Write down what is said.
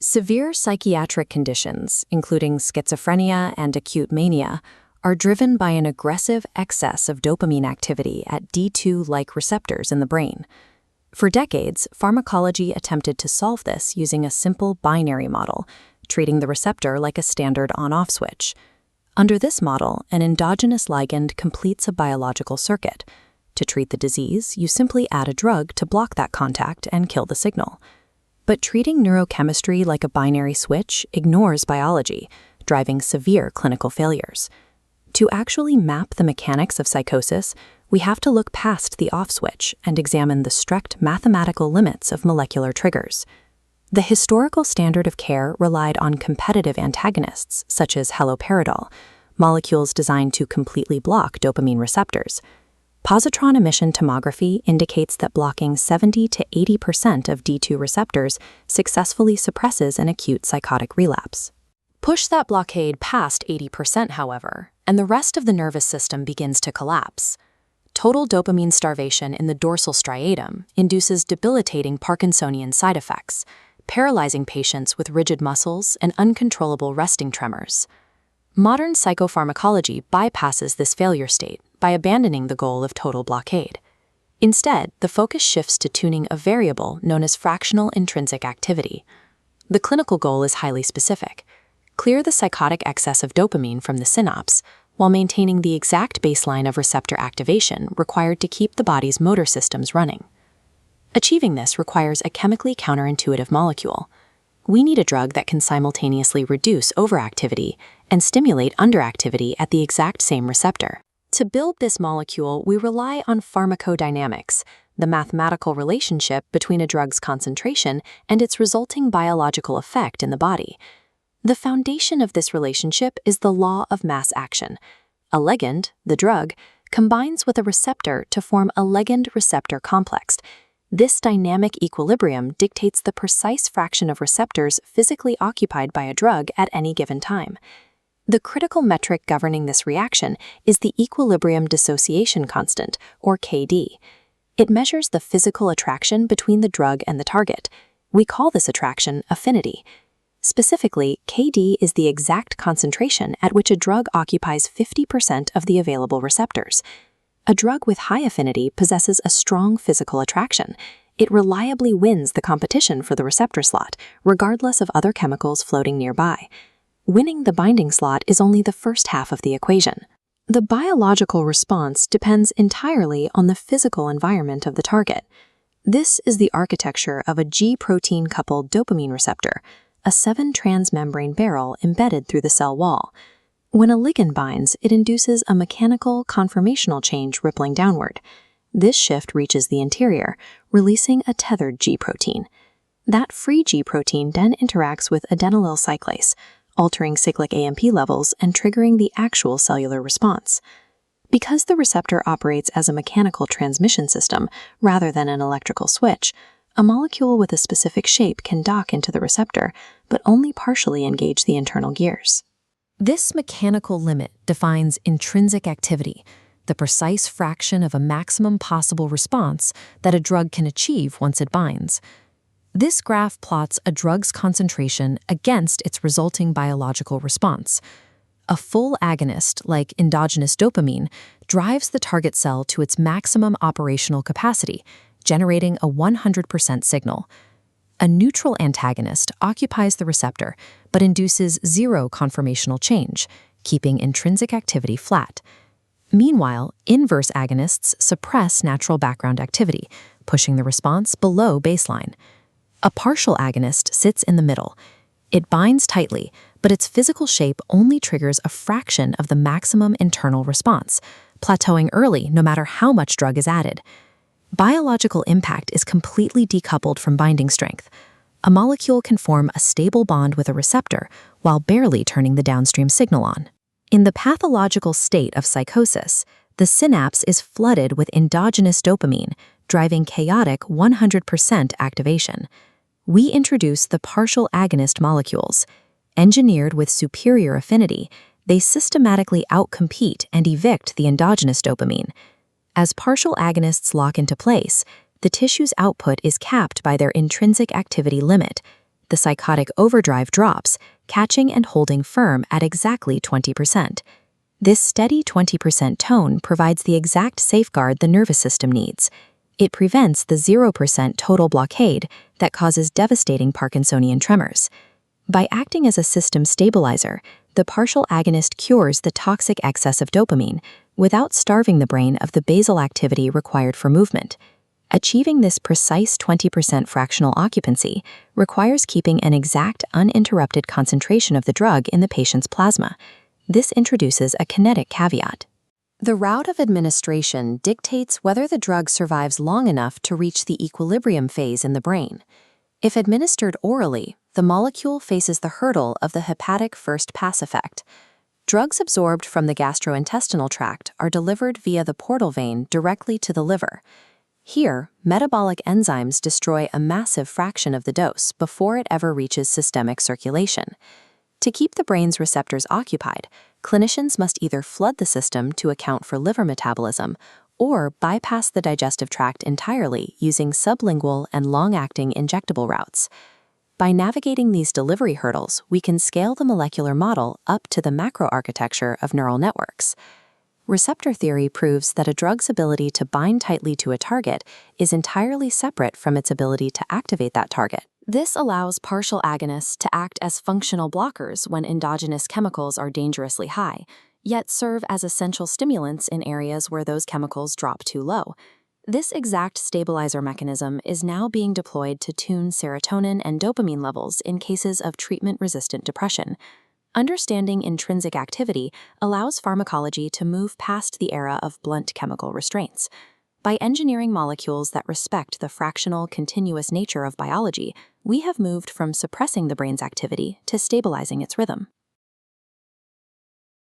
Severe psychiatric conditions, including schizophrenia and acute mania, are driven by an aggressive excess of dopamine activity at D2-like receptors in the brain. For decades, pharmacology attempted to solve this using a simple binary model, treating the receptor like a standard on-off switch. Under this model, an endogenous ligand completes a biological circuit. To treat the disease, you simply add a drug to block that contact and kill the signal. But treating neurochemistry like a binary switch ignores biology, driving severe clinical failures. To actually map the mechanics of psychosis, we have to look past the off switch and examine the strict mathematical limits of molecular triggers. The historical standard of care relied on competitive antagonists, such as haloperidol, molecules designed to completely block dopamine receptors. Positron emission tomography indicates that blocking 70 to 80% of D2 receptors successfully suppresses an acute psychotic relapse. Push that blockade past 80%, however, and the rest of the nervous system begins to collapse. Total dopamine starvation in the dorsal striatum induces debilitating Parkinsonian side effects, paralyzing patients with rigid muscles and uncontrollable resting tremors. Modern psychopharmacology bypasses this failure state by abandoning the goal of total blockade. Instead, the focus shifts to tuning a variable known as fractional intrinsic activity. The clinical goal is highly specific: clear the psychotic excess of dopamine from the synapse while maintaining the exact baseline of receptor activation required to keep the body's motor systems running. Achieving this requires a chemically counterintuitive molecule. We need a drug that can simultaneously reduce overactivity and stimulate underactivity at the exact same receptor. To build this molecule, we rely on pharmacodynamics, the mathematical relationship between a drug's concentration and its resulting biological effect in the body. The foundation of this relationship is the law of mass action. A ligand, the drug, combines with a receptor to form a ligand-receptor complex. This dynamic equilibrium dictates the precise fraction of receptors physically occupied by a drug at any given time. The critical metric governing this reaction is the equilibrium dissociation constant, or KD. It measures the physical attraction between the drug and the target. We call this attraction affinity. Specifically, KD is the exact concentration at which a drug occupies 50% of the available receptors. A drug with high affinity possesses a strong physical attraction. It reliably wins the competition for the receptor slot, regardless of other chemicals floating nearby. Winning the binding slot is only the first half of the equation. The biological response depends entirely on the physical environment of the target. This is the architecture of a G-protein-coupled dopamine receptor, a 7-transmembrane barrel embedded through the cell wall. When a ligand binds, it induces a mechanical conformational change rippling downward. This shift reaches the interior, releasing a tethered G-protein. That free G-protein then interacts with adenylyl cyclase, altering cyclic AMP levels and triggering the actual cellular response. Because the receptor operates as a mechanical transmission system rather than an electrical switch, a molecule with a specific shape can dock into the receptor, but only partially engage the internal gears. This mechanical limit defines intrinsic activity, the precise fraction of a maximum possible response that a drug can achieve once it binds. This graph plots a drug's concentration against its resulting biological response. A full agonist, like endogenous dopamine, drives the target cell to its maximum operational capacity, generating a 100% signal. A neutral antagonist occupies the receptor, but induces zero conformational change, keeping intrinsic activity flat. Meanwhile, inverse agonists suppress natural background activity, pushing the response below baseline. A partial agonist sits in the middle. It binds tightly, but its physical shape only triggers a fraction of the maximum internal response, plateauing early no matter how much drug is added. Biological impact is completely decoupled from binding strength. A molecule can form a stable bond with a receptor while barely turning the downstream signal on. In the pathological state of psychosis, the synapse is flooded with endogenous dopamine, driving chaotic 100% activation. We introduce the partial agonist molecules. Engineered with superior affinity, they systematically outcompete and evict the endogenous dopamine. As partial agonists lock into place, the tissue's output is capped by their intrinsic activity limit. the psychotic overdrive drops, catching and holding firm at exactly 20%. This steady 20% tone provides the exact safeguard the nervous system needs. It prevents the 0% total blockade that causes devastating Parkinsonian tremors. By acting as a system stabilizer, the partial agonist cures the toxic excess of dopamine without starving the brain of the basal activity required for movement. Achieving this precise 20% fractional occupancy requires keeping an exact uninterrupted concentration of the drug in the patient's plasma. This introduces a kinetic caveat. The route of administration dictates whether the drug survives long enough to reach the equilibrium phase in the brain. If administered orally, the molecule faces the hurdle of the hepatic first-pass effect. Drugs absorbed from the gastrointestinal tract are delivered via the portal vein directly to the liver. Here, metabolic enzymes destroy a massive fraction of the dose before it ever reaches systemic circulation. To keep the brain's receptors occupied, clinicians must either flood the system to account for liver metabolism or bypass the digestive tract entirely using sublingual and long-acting injectable routes. By navigating these delivery hurdles, we can scale the molecular model up to the macroarchitecture of neural networks. Receptor theory proves that a drug's ability to bind tightly to a target is entirely separate from its ability to activate that target. This allows partial agonists to act as functional blockers when endogenous chemicals are dangerously high, yet serve as essential stimulants in areas where those chemicals drop too low. This exact stabilizer mechanism is now being deployed to tune serotonin and dopamine levels in cases of treatment-resistant depression. Understanding intrinsic activity allows pharmacology to move past the era of blunt chemical restraints. By engineering molecules that respect the fractional, continuous nature of biology, we have moved from suppressing the brain's activity to stabilizing its rhythm.